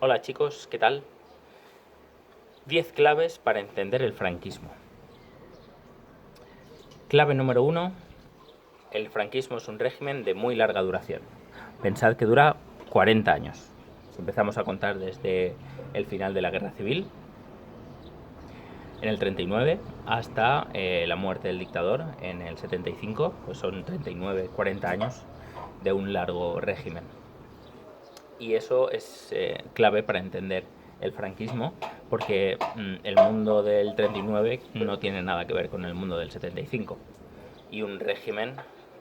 Hola chicos, ¿qué tal? 10 claves para entender el franquismo. Clave número 1. El franquismo es un régimen de muy larga duración. Pensad que dura 40 años. Si empezamos a contar desde el final de la Guerra Civil, en el 39, hasta la muerte del dictador en el 75, pues son 39, 40 años de un largo régimen. Y eso es clave para entender el franquismo, porque el mundo del 39 no tiene nada que ver con el mundo del 75. Y un régimen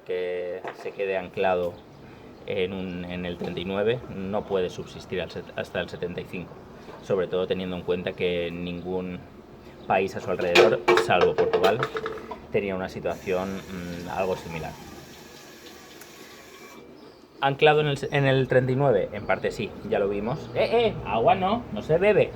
que se quede anclado en el 39 no puede subsistir hasta el 75, sobre todo teniendo en cuenta que ningún país a su alrededor, salvo Portugal, tenía una situación algo similar. Anclado en el 39, en parte sí, ya lo vimos. Agua no se bebe.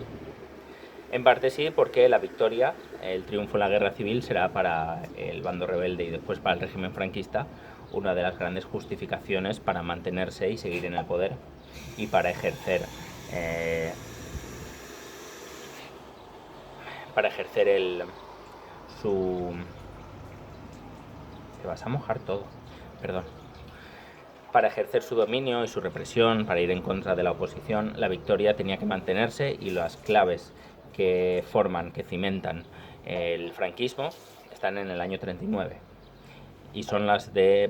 En parte sí, porque la victoria, el triunfo en la guerra civil será para el bando rebelde y después para el régimen franquista una de las grandes justificaciones para mantenerse y seguir en el poder y para ejercer eh, su... Te vas a mojar todo, perdón. Para ejercer su dominio y su represión, para ir en contra de la oposición, la victoria tenía que mantenerse y las claves que forman, que cimentan el franquismo están en el año 39 y son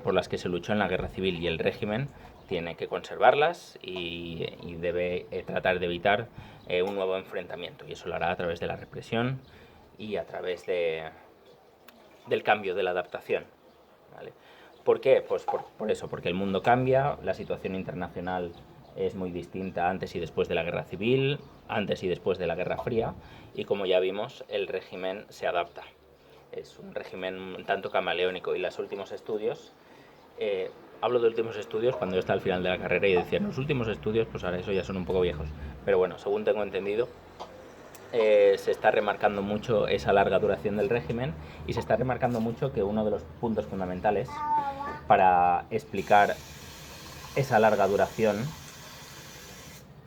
por las que se luchó en la guerra civil, y el régimen tiene que conservarlas y debe tratar de evitar un nuevo enfrentamiento, y eso lo hará a través de la represión y a través del cambio, de la adaptación. ¿Vale? ¿Por qué? Pues por eso, porque el mundo cambia, la situación internacional es muy distinta antes y después de la guerra civil, antes y después de la guerra fría, y como ya vimos, el régimen se adapta. Es un régimen un tanto camaleónico, y los últimos estudios, hablo de últimos estudios cuando yo estaba al final de la carrera y decían los últimos estudios, pues ahora eso ya son un poco viejos, pero bueno, según tengo entendido, se está remarcando mucho esa larga duración del régimen, y se está remarcando mucho que uno de los puntos fundamentales para explicar esa larga duración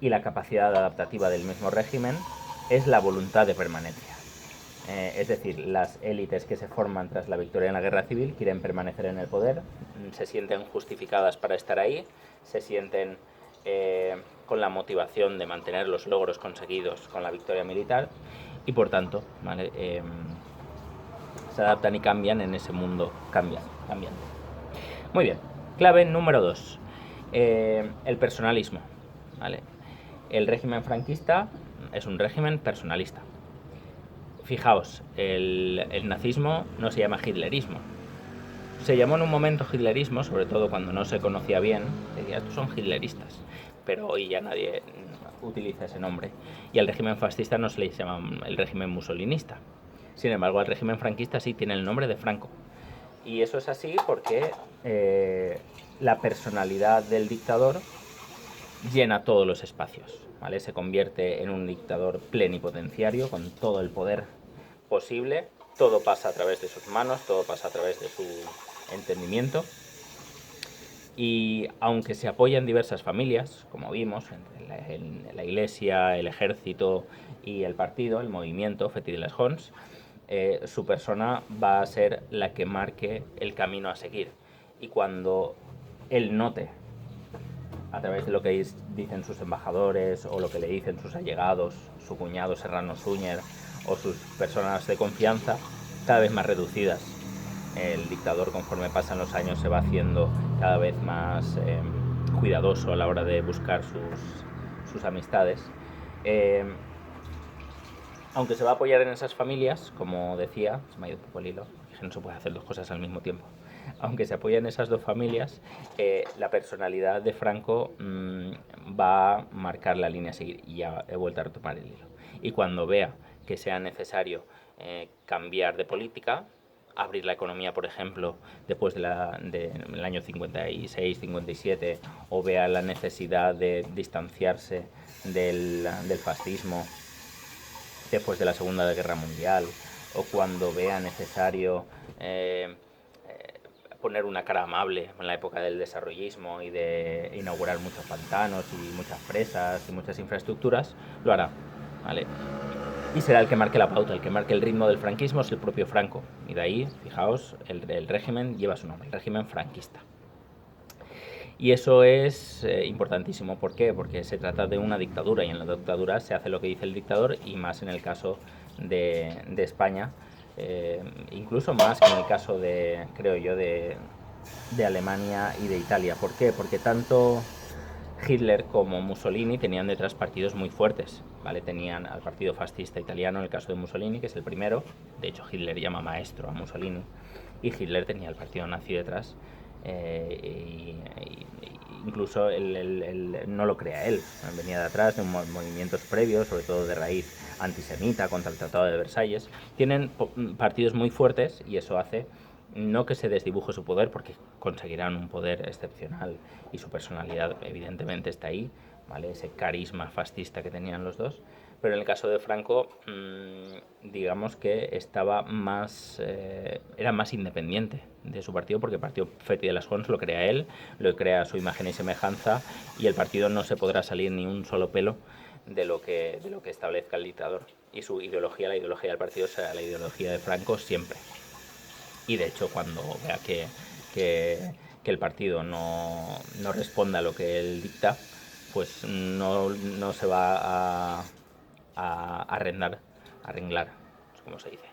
y la capacidad adaptativa del mismo régimen es la voluntad de permanencia. Es decir, las élites que se forman tras la victoria en la guerra civil quieren permanecer en el poder, se sienten justificadas para estar ahí, se sienten con la motivación de mantener los logros conseguidos con la victoria militar, y por tanto, ¿vale? Se adaptan y cambian en ese mundo cambiando. Muy bien, clave número 2, el personalismo. ¿Vale? El régimen franquista es un régimen personalista. Fijaos, el nazismo no se llama hitlerismo. Se llamó en un momento hitlerismo, sobre todo cuando no se conocía bien. Decía, estos son hitleristas, pero hoy ya nadie utiliza ese nombre. Y al régimen fascista no se le llama el régimen musolinista. Sin embargo, el régimen franquista sí tiene el nombre de Franco. Y eso es así porque la personalidad del dictador llena todos los espacios, ¿vale? Se convierte en un dictador plenipotenciario con todo el poder posible, todo pasa a través de sus manos, todo pasa a través de su entendimiento, y aunque se apoyan diversas familias, como vimos, entre la iglesia, el ejército y el partido, el movimiento Fatih de les Jons, su persona va a ser la que marque el camino a seguir. Y cuando él note, a través de lo que dicen sus embajadores o lo que le dicen sus allegados, su cuñado Serrano Suñer o sus personas de confianza, cada vez más reducidas, el dictador, conforme pasan los años, se va haciendo cada vez más cuidadoso a la hora de buscar sus amistades. Aunque se va a apoyar en esas familias, como decía, se me ha ido un poco el hilo, porque no se puede hacer dos cosas al mismo tiempo. Aunque se apoya en esas dos familias, la personalidad de Franco va a marcar la línea a seguir, y ya he vuelto a retomar el hilo. Y cuando vea que sea necesario cambiar de política, abrir la economía, por ejemplo, después del año 56-57, o vea la necesidad de distanciarse del fascismo después de la Segunda Guerra Mundial, o cuando vea necesario poner una cara amable en la época del desarrollismo y de inaugurar muchos pantanos y muchas presas y muchas infraestructuras, lo hará, ¿vale? Y será el que marque la pauta, el que marque el ritmo del franquismo es el propio Franco. Y de ahí, fijaos, el régimen lleva su nombre, el régimen franquista. Y eso es importantísimo. ¿Por qué? Porque se trata de una dictadura y en la dictadura se hace lo que dice el dictador y más en el caso de España, incluso más que en el caso de, creo yo, de Alemania y de Italia. ¿Por qué? Porque tanto Hitler como Mussolini tenían detrás partidos muy fuertes, ¿vale? Tenían al partido fascista italiano, en el caso de Mussolini, que es el primero. De hecho, Hitler llama maestro a Mussolini. Y Hitler tenía el partido nazi detrás. Incluso no lo crea él, venía de atrás de movimientos previos, sobre todo de raíz antisemita contra el Tratado de Versalles. Tienen partidos muy fuertes y eso hace no que se desdibuje su poder, porque conseguirán un poder excepcional y su personalidad evidentemente está ahí, ¿vale? Ese carisma fascista que tenían los dos. Pero en el caso de Franco, digamos que estaba más, era más independiente de su partido, porque el partido Feti de las Jons lo crea él, lo crea a su imagen y semejanza, y el partido no se podrá salir ni un solo pelo de lo que establezca el dictador. Y su ideología, la ideología del partido, será la ideología de Franco siempre. Y de hecho, cuando vea que el partido no responda a lo que él dicta, pues no se va a arrendar, arreglar, como se dice.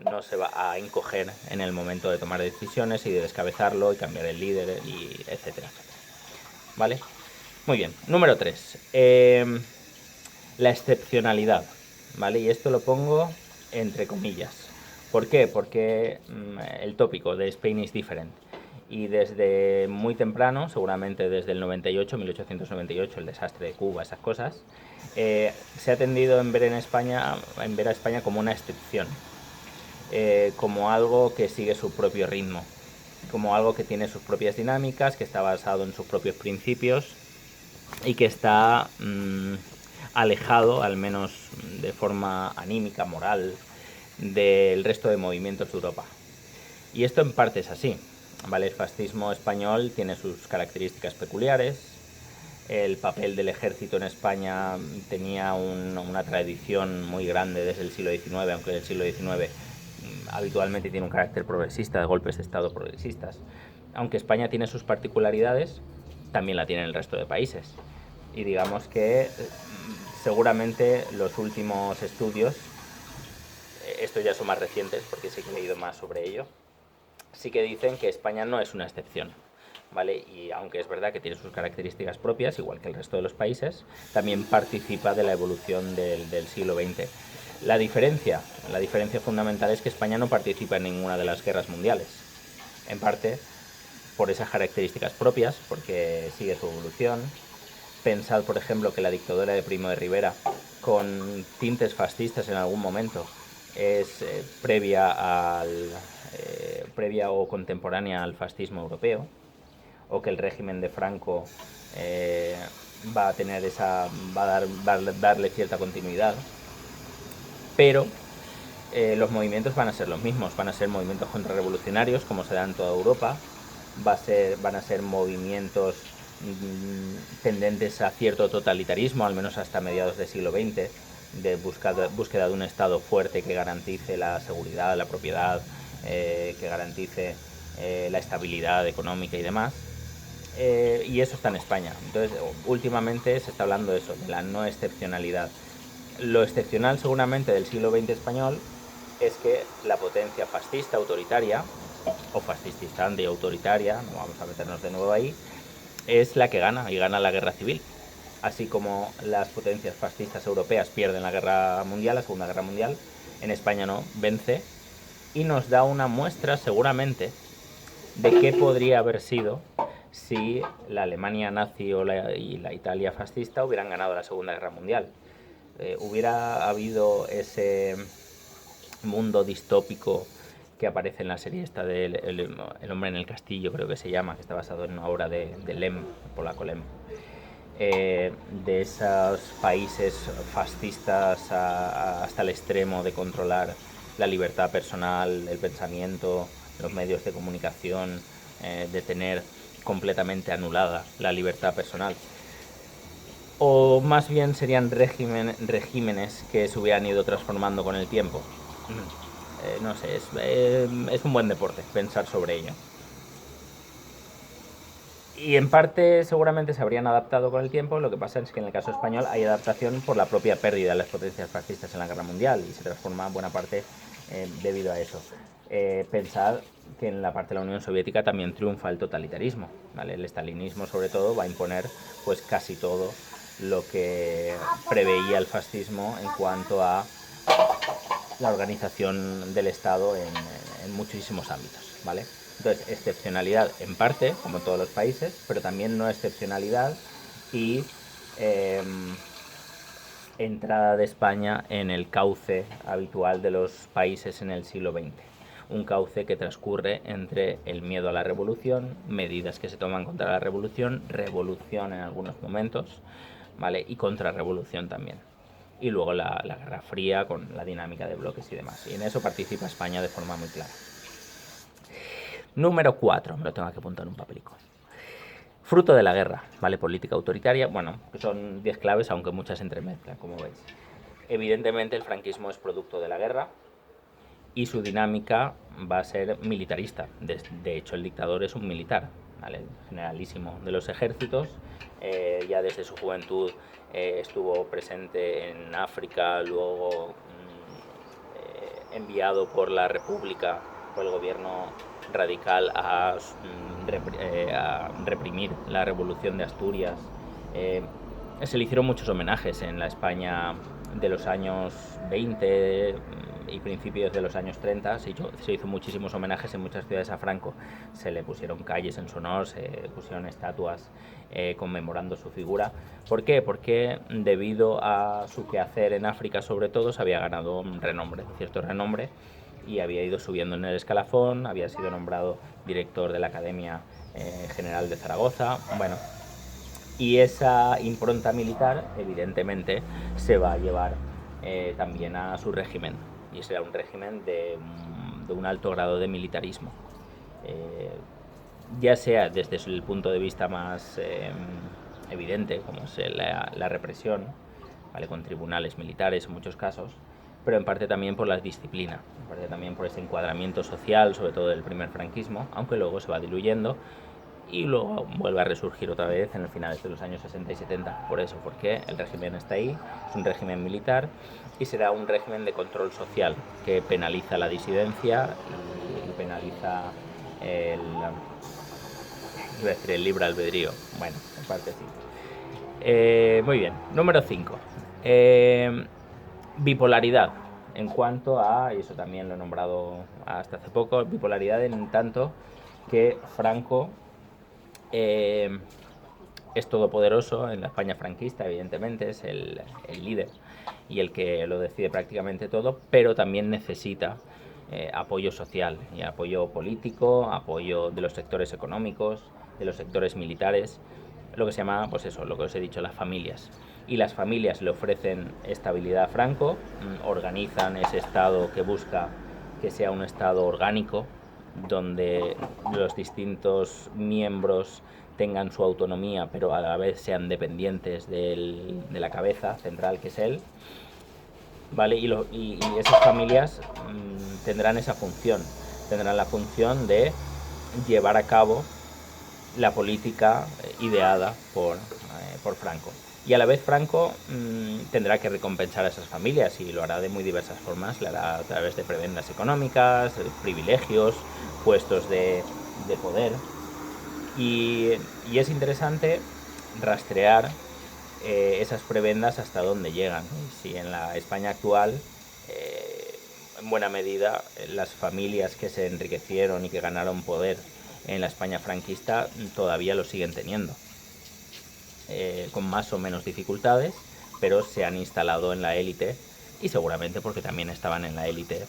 No se va a encoger en el momento de tomar decisiones y de descabezarlo y cambiar el líder, y etcétera, etcétera. ¿Vale? Muy bien. Número 3. La excepcionalidad. ¿Vale? Y esto lo pongo entre comillas. ¿Por qué? Porque el tópico de Spain is different. Y desde muy temprano, seguramente desde el 98, 1898, el desastre de Cuba, esas cosas, se ha tendido en ver a España como una excepción, como algo que sigue su propio ritmo, como algo que tiene sus propias dinámicas, que está basado en sus propios principios y que está alejado, al menos de forma anímica, moral, del resto de movimientos de Europa. Y esto en parte es así, ¿vale? El fascismo español tiene sus características peculiares. El papel del ejército en España tenía una tradición muy grande desde el siglo XIX, aunque el siglo XIX habitualmente tiene un carácter progresista, de golpes de Estado progresistas. Aunque España tiene sus particularidades, también la tienen el resto de países. Y digamos que seguramente los últimos estudios, estos ya son más recientes porque sí que he leído más sobre ello, sí que dicen que España no es una excepción, ¿vale? Y aunque es verdad que tiene sus características propias, igual que el resto de los países, también participa de la evolución del siglo XX. La diferencia fundamental es que España no participa en ninguna de las guerras mundiales, en parte por esas características propias, porque sigue su evolución. Pensad, por ejemplo, que la dictadura de Primo de Rivera, con tintes fascistas en algún momento, es previa o contemporánea al fascismo europeo, o que el régimen de Franco va a darle cierta continuidad, pero los movimientos van a ser los mismos, van a ser movimientos contrarrevolucionarios, como se da en toda Europa, van a ser movimientos tendentes a cierto totalitarismo, al menos hasta mediados del siglo XX, de búsqueda de un Estado fuerte que garantice la seguridad, la propiedad, que garantice la estabilidad económica y demás. Y eso está en España. Entonces, últimamente se está hablando de eso, de la no excepcionalidad. Lo excepcional seguramente del siglo XX español es que la potencia fascista, autoritaria, o fascistista y autoritaria, no vamos a meternos de nuevo ahí, es la que gana, y gana la guerra civil. Así como las potencias fascistas europeas pierden la guerra mundial, la Segunda Guerra Mundial, en España no, vence, y nos da una muestra seguramente de qué podría haber sido si la Alemania nazi y la Italia fascista hubieran ganado la Segunda Guerra Mundial. Hubiera habido ese mundo distópico que aparece en la serie esta de El hombre en el castillo, creo que se llama, que está basado en una obra de Lem, polaco Lem, de esos países fascistas hasta el extremo de controlar la libertad personal, el pensamiento, los medios de comunicación, de tener completamente anulada la libertad personal. O más bien serían regímenes que se hubieran ido transformando con el tiempo. No sé, es un buen deporte pensar sobre ello. Y en parte seguramente se habrían adaptado con el tiempo, lo que pasa es que en el caso español hay adaptación por la propia pérdida de las potencias fascistas en la guerra mundial y se transforma buena parte debido a eso. Pensad que en la parte de la Unión Soviética también triunfa el totalitarismo, ¿vale? El estalinismo sobre todo va a imponer pues casi todo lo que preveía el fascismo en cuanto a la organización del Estado en muchísimos ámbitos, ¿vale? Entonces, excepcionalidad en parte, como en todos los países, pero también no excepcionalidad y eh, entrada de España en el cauce habitual de los países en el siglo XX. Un cauce que transcurre entre el miedo a la revolución, medidas que se toman contra la revolución, revolución en algunos momentos, ¿vale? Y contrarrevolución también. Y luego la Guerra Fría con la dinámica de bloques y demás. Y en eso participa España de forma muy clara. Número 4, me lo tengo que apuntar en un papelico. Fruto de la guerra, ¿vale? Política autoritaria, bueno, son 10 claves, aunque muchas se entremezclan, como veis. Evidentemente el franquismo es producto de la guerra y su dinámica va a ser militarista. De hecho, el dictador es un militar, ¿vale? Generalísimo de los ejércitos. Ya desde su juventud estuvo presente en África, luego enviado por la República, por el gobierno radical a reprimir la revolución de Asturias. Se le hicieron muchos homenajes en la España de los años 20 y principios de los años 30. Se hizo muchísimos homenajes en muchas ciudades a Franco. Se le pusieron calles en su honor, se pusieron estatuas conmemorando su figura. ¿Por qué? Porque debido a su quehacer en África sobre todo se había ganado renombre, cierto renombre, y había ido subiendo en el escalafón, había sido nombrado director de la Academia General de Zaragoza, bueno, y esa impronta militar evidentemente se va a llevar también a su régimen, y será un régimen de un alto grado de militarismo, ya sea desde el punto de vista más evidente, como es la represión, ¿vale? Con tribunales militares en muchos casos, pero en parte también por la disciplina, en parte también por ese encuadramiento social, sobre todo del primer franquismo, aunque luego se va diluyendo y luego vuelve a resurgir otra vez en el final de los años 60 y 70. Por eso, porque el régimen está ahí, es un régimen militar y será un régimen de control social que penaliza la disidencia y penaliza el, el libre albedrío. Bueno, en parte sí. Muy bien, número 5. Bipolaridad. En cuanto a, y eso también lo he nombrado hasta hace poco, bipolaridad en tanto que Franco es todopoderoso en la España franquista, evidentemente, es el líder y el que lo decide prácticamente todo, pero también necesita apoyo social y apoyo político, apoyo de los sectores económicos, de los sectores militares, lo que se llama, pues eso, lo que os he dicho, las familias. Y las familias le ofrecen estabilidad a Franco, organizan ese Estado que busca que sea un Estado orgánico, donde los distintos miembros tengan su autonomía, pero a la vez sean dependientes de la cabeza central, que es él, ¿vale? Y esas familias tendrán esa función, tendrán la función de llevar a cabo la política ideada por Franco. Y a la vez Franco tendrá que recompensar a esas familias y lo hará de muy diversas formas. Lo hará a través de prebendas económicas, privilegios, puestos de poder. Y es interesante rastrear esas prebendas hasta dónde llegan. Si en la España actual, en buena medida, las familias que se enriquecieron y que ganaron poder en la España franquista todavía lo siguen teniendo, con más o menos dificultades, pero se han instalado en la élite y seguramente porque también estaban en la élite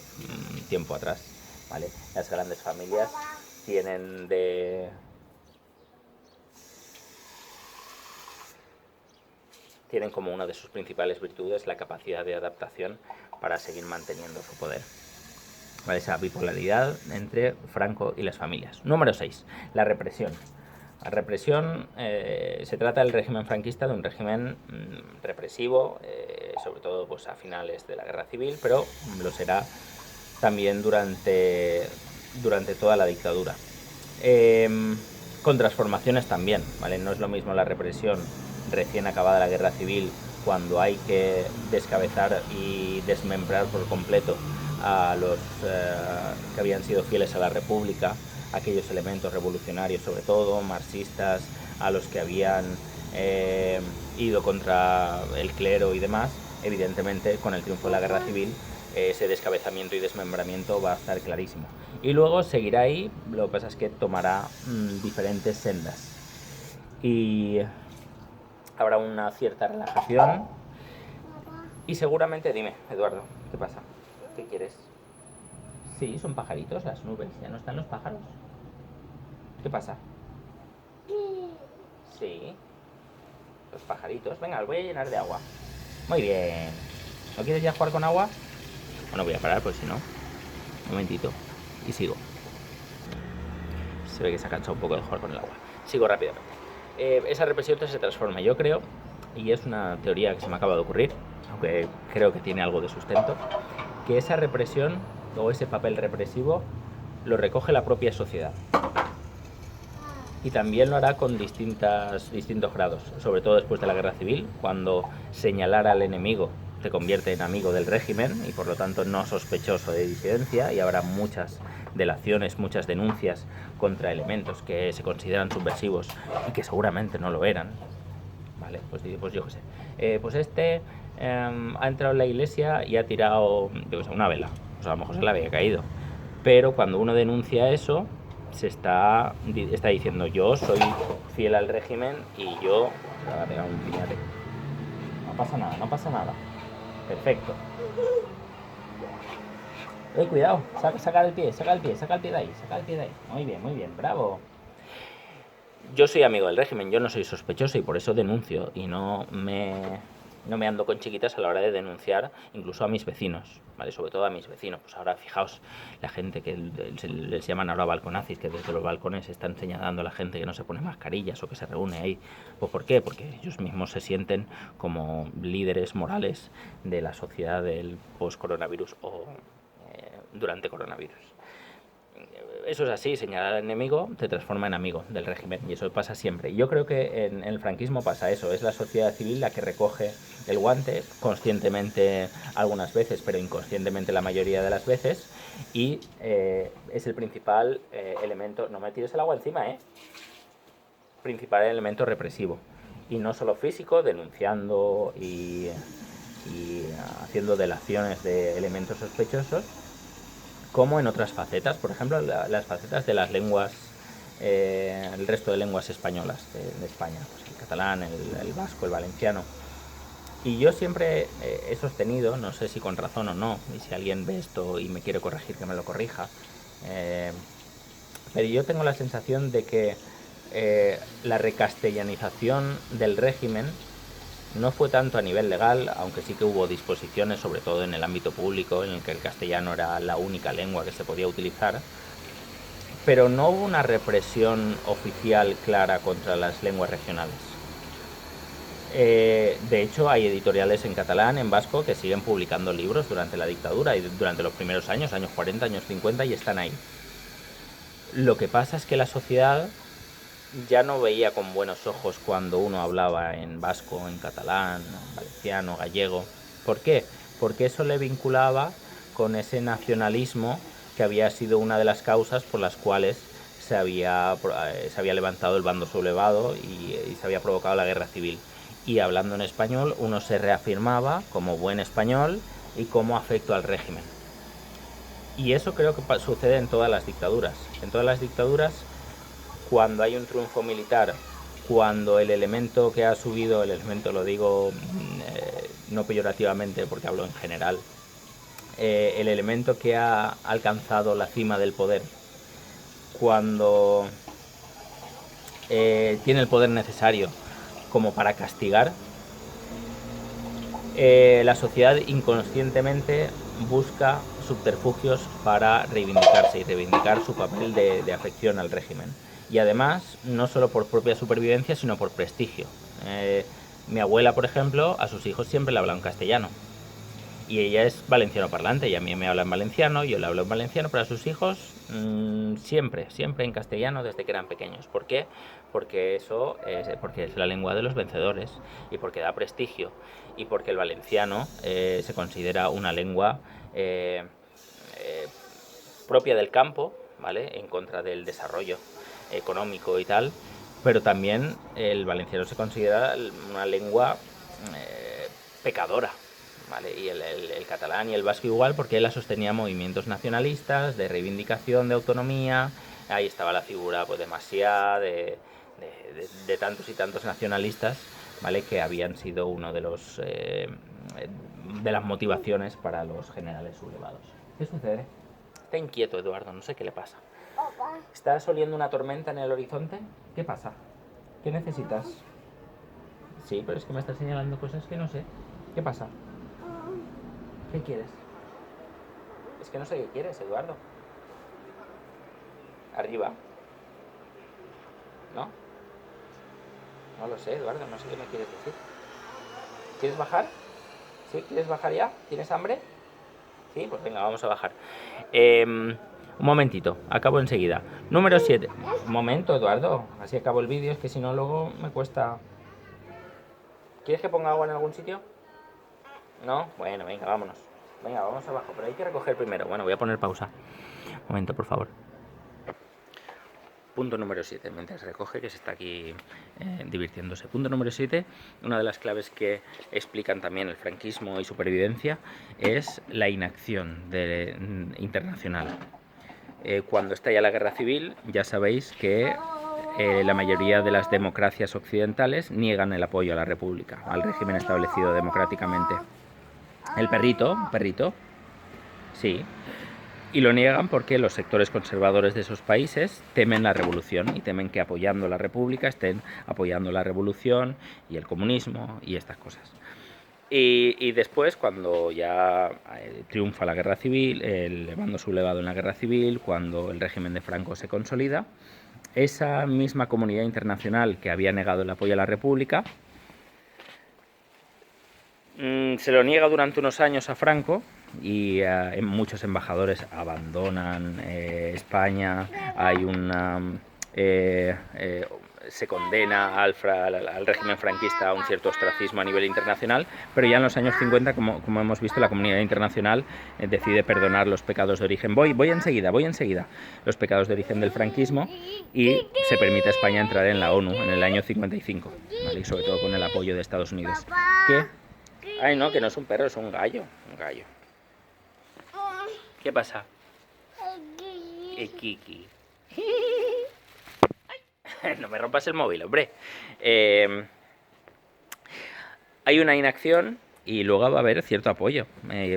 tiempo atrás, ¿vale? Las grandes familias tienen tienen como una de sus principales virtudes la capacidad de adaptación para seguir manteniendo su poder. ¿vale? Esa bipolaridad entre Franco y las familias. Número 6, la represión. La represión, se trata del régimen franquista de un régimen represivo, sobre todo pues, a finales de la Guerra Civil, pero lo será también durante toda la dictadura. Con transformaciones también, ¿vale? No es lo mismo la represión recién acabada la Guerra Civil, cuando hay que descabezar y desmembrar por completo a los que habían sido fieles a la República, aquellos elementos revolucionarios, sobre todo marxistas, a los que habían ido contra el clero y demás. Evidentemente, con el triunfo de la Guerra Civil, ese descabezamiento y desmembramiento va a estar clarísimo. Y luego seguirá ahí, lo que pasa es que tomará diferentes sendas. Y habrá una cierta relajación. Y seguramente, dime, Eduardo, ¿qué pasa? ¿Qué quieres? Sí, son pajaritos las nubes, ya no están los pájaros. ¿Qué pasa? Sí, los pajaritos. Venga, los voy a llenar de agua. Muy bien. ¿No quieres ya jugar con agua? Bueno, voy a parar, pues si no. Un momentito. Y sigo. Se ve que se ha cansado un poco de jugar con el agua. Sigo rápidamente. Esa represión se transforma, yo creo, y es una teoría que se me acaba de ocurrir, aunque creo que tiene algo de sustento, que esa represión o ese papel represivo lo recoge la propia sociedad. Y también lo hará con distintos grados, sobre todo después de la Guerra Civil, cuando señalar al enemigo te convierte en amigo del régimen y por lo tanto no sospechoso de disidencia, y habrá muchas delaciones, muchas denuncias contra elementos que se consideran subversivos y que seguramente no lo eran. Vale, pues yo qué sé. Pues ha entrado en la iglesia y ha tirado, yo qué sé, una vela. Pues a lo mejor se le había caído. Pero cuando uno denuncia eso, se está diciendo: yo soy fiel al régimen y yo... Ahora va a pegar un piñate. No pasa nada, no pasa nada. Perfecto. Cuidado, saca el pie de ahí, Muy bien, bravo. Yo soy amigo del régimen, yo no soy sospechoso y por eso denuncio y no me ando con chiquitas a la hora de denunciar incluso a mis vecinos, ¿vale? Sobre todo a mis vecinos. Pues ahora fijaos, la gente que les llaman ahora balconazis, que desde los balcones están señalando a la gente que no se pone mascarillas o que se reúne ahí. Pues ¿por qué? Porque ellos mismos se sienten como líderes morales de la sociedad del post-coronavirus o durante coronavirus. Eso es así, señalar al enemigo te transforma en amigo del régimen y eso pasa siempre. Yo creo que en el franquismo pasa eso, es la sociedad civil la que recoge el guante, conscientemente algunas veces, pero inconscientemente la mayoría de las veces, y es el principal elemento, no me tires el agua encima, principal elemento represivo. Y no solo físico, denunciando y haciendo delaciones de elementos sospechosos, como en otras facetas, por ejemplo, las facetas de las lenguas, el resto de lenguas españolas de España, pues el catalán, el vasco, el valenciano. Y yo siempre he sostenido, no sé si con razón o no, y si alguien ve esto y me quiere corregir, que me lo corrija, pero yo tengo la sensación de que la recastellanización del régimen no fue tanto a nivel legal, aunque sí que hubo disposiciones, sobre todo en el ámbito público, en el que el castellano era la única lengua que se podía utilizar, pero no hubo una represión oficial clara contra las lenguas regionales. De hecho, hay editoriales en catalán, en vasco, que siguen publicando libros durante la dictadura y durante los primeros años 40, años 50, y están ahí. Lo que pasa es que la sociedad ya no veía con buenos ojos cuando uno hablaba en vasco, en catalán, valenciano, gallego. ¿Por qué? Porque eso le vinculaba con ese nacionalismo que había sido una de las causas por las cuales se había levantado el bando sublevado y se había provocado la guerra civil. Y hablando en español, uno se reafirmaba como buen español y como afecto al régimen. Y eso creo que sucede en todas las dictaduras. En todas las dictaduras, cuando hay un triunfo militar, cuando el elemento que ha subido, el elemento lo digo no peyorativamente porque hablo en general, el elemento que ha alcanzado la cima del poder, cuando tiene el poder necesario como para castigar, la sociedad inconscientemente busca subterfugios para reivindicarse y reivindicar su papel de afección al régimen. Y además, no solo por propia supervivencia, sino por prestigio. Mi abuela, por ejemplo, a sus hijos siempre le habla en castellano. Y ella es valenciano parlante, y a mí me habla en valenciano, yo le hablo en valenciano, pero a sus hijos siempre en castellano desde que eran pequeños. ¿Por qué? Porque porque es la lengua de los vencedores, y porque da prestigio, y porque el valenciano se considera una lengua propia del campo, ¿vale? En contra del desarrollo económico y tal, pero también el valenciano se considera una lengua pecadora, ¿vale? Y el catalán y el vasco igual, porque él sostenía movimientos nacionalistas, de reivindicación de autonomía. Ahí estaba la figura pues, de Macià, de tantos y tantos nacionalistas, ¿vale? Que habían sido uno de los de las motivaciones para los generales sublevados. ¿Qué sucede? Está inquieto Eduardo, no sé qué le pasa. ¿Estás oliendo una tormenta en el horizonte? ¿Qué pasa? ¿Qué necesitas? Sí, pero es que me estás señalando cosas que no sé. ¿Qué pasa? ¿Qué quieres? Es que no sé qué quieres, Eduardo. Arriba. ¿No? No lo sé, Eduardo, no sé qué me quieres decir. ¿Quieres bajar? ¿Sí? ¿Quieres bajar ya? ¿Tienes hambre? Sí, pues venga, vamos a bajar. Un momentito, acabo enseguida. Número 7. Un momento, Eduardo. Así acabo el vídeo, es que si no luego me cuesta... ¿Quieres que ponga agua en algún sitio? ¿No? Bueno, venga, vámonos. Venga, vamos abajo, pero hay que recoger primero. Bueno, voy a poner pausa. Un momento, por favor. Punto número 7, mientras recoge, que se está aquí divirtiéndose. Punto número 7, una de las claves que explican también el franquismo y supervivencia es la inacción internacional. Cuando estalla la guerra civil, ya sabéis que la mayoría de las democracias occidentales niegan el apoyo a la república, al régimen establecido democráticamente. El perrito, sí. Y lo niegan porque los sectores conservadores de esos países temen la revolución y temen que apoyando la república estén apoyando la revolución y el comunismo y estas cosas. Y después, cuando ya triunfa la guerra civil, el bando sublevado en la guerra civil, cuando el régimen de Franco se consolida, esa misma comunidad internacional que había negado el apoyo a la república se lo niega durante unos años a Franco y muchos embajadores abandonan España. Hay una se condena al régimen franquista a un cierto ostracismo a nivel internacional, pero ya en los años 50, como hemos visto, la comunidad internacional decide perdonar los pecados de origen. Voy enseguida, los pecados de origen del franquismo, y se permite a España entrar en la ONU en el año 55, ¿vale? Y sobre todo con el apoyo de Estados Unidos. ¿Qué? Ay, no, que no es un perro, es un gallo. ¿Qué pasa? Kiki. No me rompas el móvil, hombre. Hay una inacción y luego va a haber cierto apoyo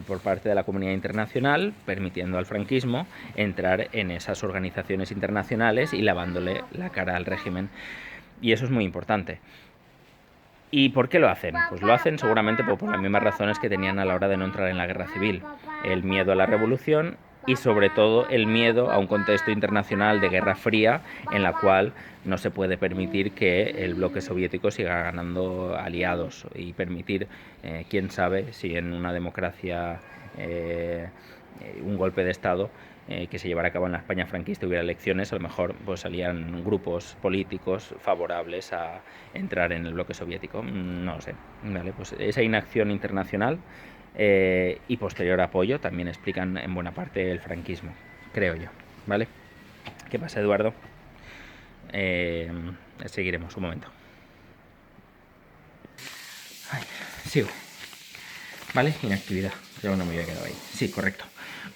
por parte de la comunidad internacional, permitiendo al franquismo entrar en esas organizaciones internacionales y lavándole la cara al régimen. Y eso es muy importante. ¿Y por qué lo hacen? Pues lo hacen seguramente por las mismas razones que tenían a la hora de no entrar en la guerra civil. El miedo a la revolución y sobre todo el miedo a un contexto internacional de guerra fría en la cual no se puede permitir que el bloque soviético siga ganando aliados y permitir, quién sabe, si en una democracia un golpe de Estado que se llevara a cabo en la España franquista hubiera elecciones, a lo mejor pues salían grupos políticos favorables a entrar en el bloque soviético. No lo sé. Vale, pues esa inacción internacional y posterior apoyo también explican en buena parte el franquismo, creo yo. ¿Vale? ¿Qué pasa, Eduardo? Seguiremos un momento. Ay, sigo. ¿Vale? Inactividad. Yo no me había quedado ahí. Sí, correcto.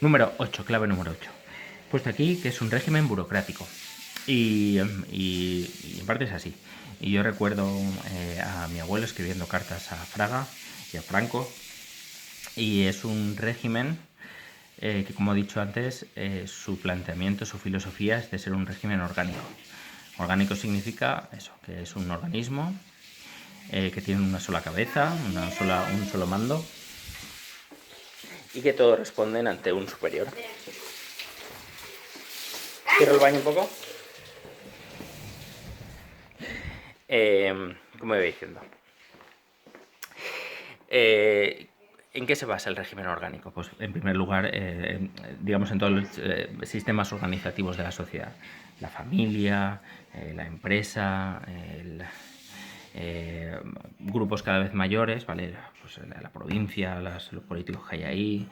Número 8, clave número 8. Puesto aquí que es un régimen burocrático. Y en parte es así. Y yo recuerdo a mi abuelo escribiendo cartas a Fraga y a Franco. Y es un régimen que, como he dicho antes, su planteamiento, su filosofía es de ser un régimen orgánico. Orgánico significa eso, que es un organismo que tiene una sola cabeza, un solo mando, y que todos responden ante un superior. Cierro el baño un poco. Como iba diciendo, ¿en qué se basa el régimen orgánico? Pues en primer lugar, digamos en todos los sistemas organizativos de la sociedad. La familia, la empresa, grupos cada vez mayores, ¿vale? Pues la provincia, los políticos que hay ahí,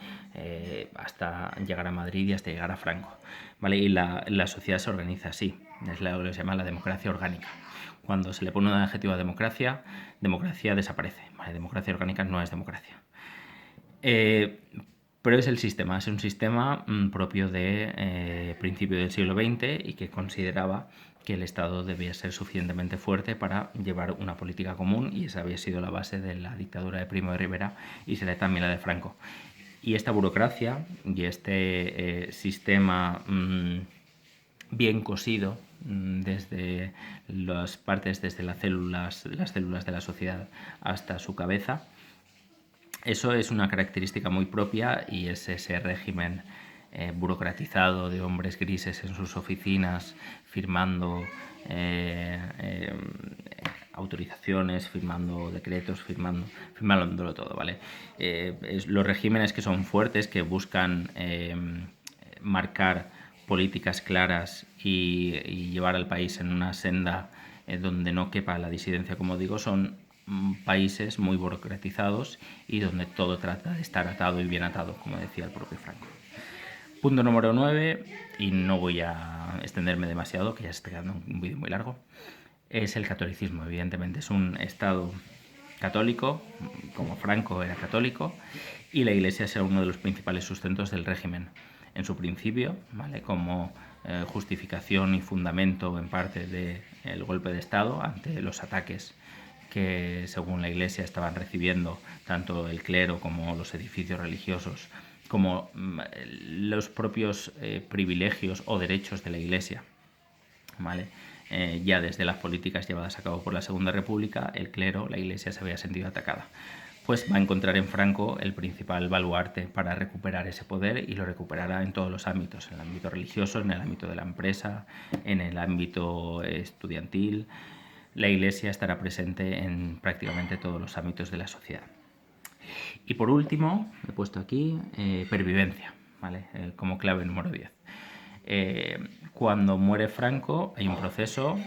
hasta llegar a Madrid y hasta llegar a Franco, ¿vale? Y la sociedad se organiza así, es lo que se llama la democracia orgánica. Cuando se le pone un adjetivo a democracia, democracia desaparece, ¿vale? Democracia orgánica no es democracia. Pero es un sistema propio de principio del siglo XX y que consideraba que el Estado debía ser suficientemente fuerte para llevar una política común, y esa había sido la base de la dictadura de Primo de Rivera y será también la de Franco. Y esta burocracia y este sistema bien cosido desde las partes, desde las células de la sociedad hasta su cabeza, eso es una característica muy propia, y es ese régimen burocratizado de hombres grises en sus oficinas firmando autorizaciones, firmando decretos, firmándolo todo, ¿vale? Los regímenes que son fuertes, que buscan marcar políticas claras y llevar al país en una senda donde no quepa la disidencia, como digo, son países muy burocratizados y donde todo trata de estar atado y bien atado, como decía el propio Franco. Punto número 9, y no voy a extenderme demasiado, que ya se está quedando un vídeo muy largo, es el catolicismo. Evidentemente es un Estado católico, como Franco era católico, y la Iglesia es uno de los principales sustentos del régimen. En su principio, ¿vale? Como justificación y fundamento en parte del golpe de Estado ante los ataques que, según la Iglesia, estaban recibiendo tanto el clero como los edificios religiosos, como los propios privilegios o derechos de la Iglesia, ¿vale? Ya desde las políticas llevadas a cabo por la Segunda República, el clero, la Iglesia, se había sentido atacada. Pues va a encontrar en Franco el principal baluarte para recuperar ese poder, y lo recuperará en todos los ámbitos: en el ámbito religioso, en el ámbito de la empresa, en el ámbito estudiantil. La Iglesia estará presente en prácticamente todos los ámbitos de la sociedad. Y por último, he puesto aquí pervivencia, ¿vale? Como clave número 10. Cuando muere Franco hay un proceso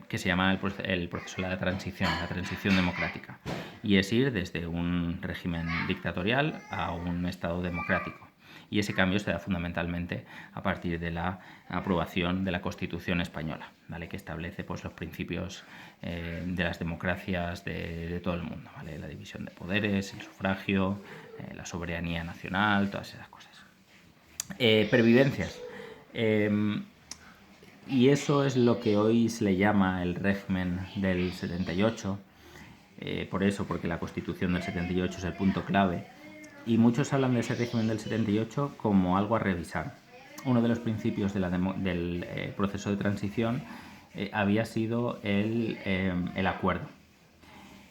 que se llama el proceso de la transición democrática, y es ir desde un régimen dictatorial a un Estado democrático. Y ese cambio se da fundamentalmente a partir de la aprobación de la Constitución española, ¿vale? Que establece pues, los principios de las democracias de todo el mundo, ¿vale? La división de poderes, el sufragio, la soberanía nacional, todas esas cosas. Pervivencias. Y eso es lo que hoy se le llama el régimen del 78. Por eso, porque la Constitución del 78 es el punto clave. Y muchos hablan de ese régimen del 78 como algo a revisar. Uno de los principios del proceso de transición había sido el acuerdo,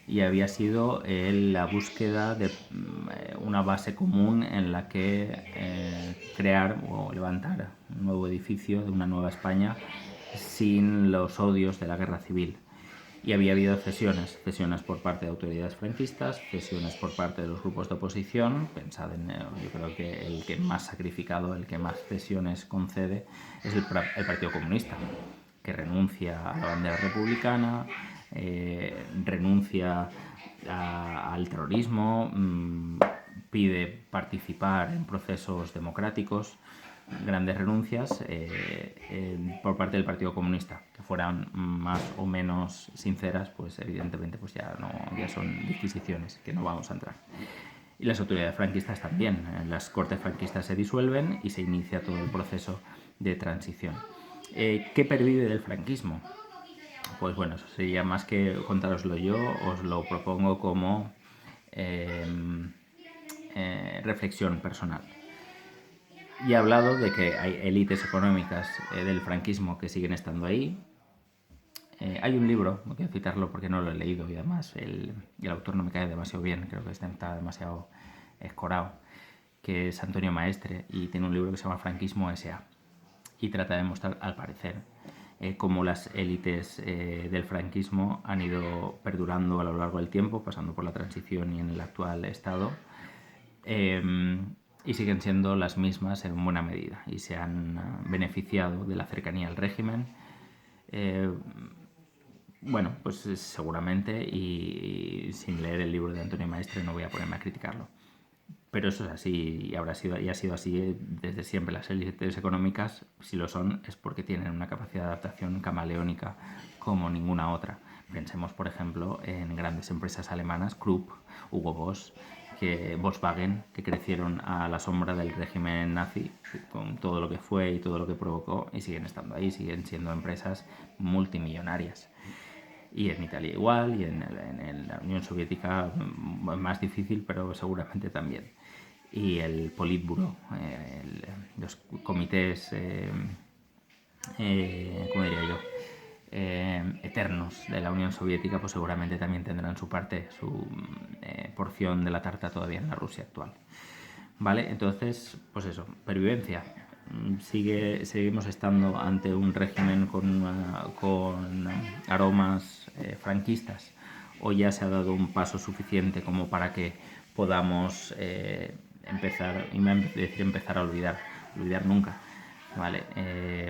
y había sido la búsqueda de una base común en la que crear o levantar un nuevo edificio de una nueva España sin los odios de la guerra civil. Y había habido cesiones por parte de autoridades franquistas, cesiones por parte de los grupos de oposición. Pensad yo creo que el que más sacrificado, el que más cesiones concede, es el Partido Comunista, que renuncia a la bandera republicana, renuncia al terrorismo, pide participar en procesos democráticos. Grandes renuncias por parte del Partido Comunista, que fueran más o menos sinceras, pues evidentemente pues ya son disquisiciones que no vamos a entrar. Y las autoridades franquistas también. Las cortes franquistas se disuelven y se inicia todo el proceso de transición. ¿Qué pervive del franquismo? Pues bueno, eso sería más que contároslo yo, os lo propongo como reflexión personal. Y he hablado de que hay élites económicas del franquismo que siguen estando ahí. Hay un libro, no quiero citarlo porque no lo he leído, y además el autor no me cae demasiado bien, creo que está demasiado Escorao, que es Antonio Maestre, y tiene un libro que se llama Franquismo S.A. y trata de mostrar, al parecer, cómo las élites del franquismo han ido perdurando a lo largo del tiempo, pasando por la transición y en el actual estado, y siguen siendo las mismas en buena medida y se han beneficiado de la cercanía al régimen. Bueno, pues seguramente, y sin leer el libro de Antonio Maestre no voy a ponerme a criticarlo. Pero eso es así y ha sido así desde siempre. Las élites económicas, si lo son, es porque tienen una capacidad de adaptación camaleónica como ninguna otra. Pensemos, por ejemplo, en grandes empresas alemanas, Krupp, Hugo Boss, Volkswagen, que crecieron a la sombra del régimen nazi, con todo lo que fue y todo lo que provocó, y siguen estando ahí, siguen siendo empresas multimillonarias. Y en Italia igual, y en la Unión Soviética más difícil, pero seguramente también. Y el Politburo, los comités, ¿cómo diría yo? Eternos de la Unión Soviética, pues seguramente también tendrán su parte, su porción de la tarta todavía en la Rusia actual. ¿Vale? Entonces, pues eso, pervivencia. Seguimos estando ante un régimen con aromas franquistas, o ya se ha dado un paso suficiente como para que podamos empezar, y me decir empezar a olvidar nunca, ¿vale?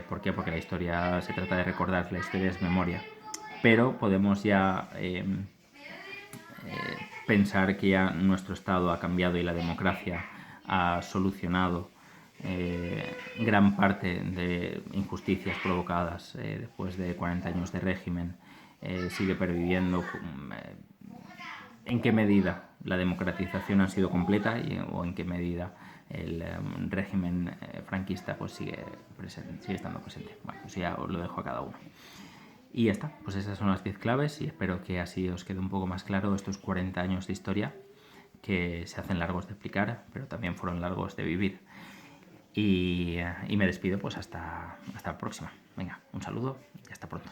¿Por qué? Porque la historia se trata de recordar, la historia es memoria, pero podemos ya pensar que ya nuestro Estado ha cambiado y la democracia ha solucionado gran parte de injusticias provocadas después de 40 años de régimen, sigue perviviendo. ¿En qué medida la democratización ha sido completa o en qué medida el régimen franquista pues sigue estando presente? Bueno, pues ya os lo dejo a cada uno. Y ya está, pues esas son las 10 claves y espero que así os quede un poco más claro estos 40 años de historia que se hacen largos de explicar, pero también fueron largos de vivir. Y me despido pues hasta la próxima. Venga, un saludo y hasta pronto.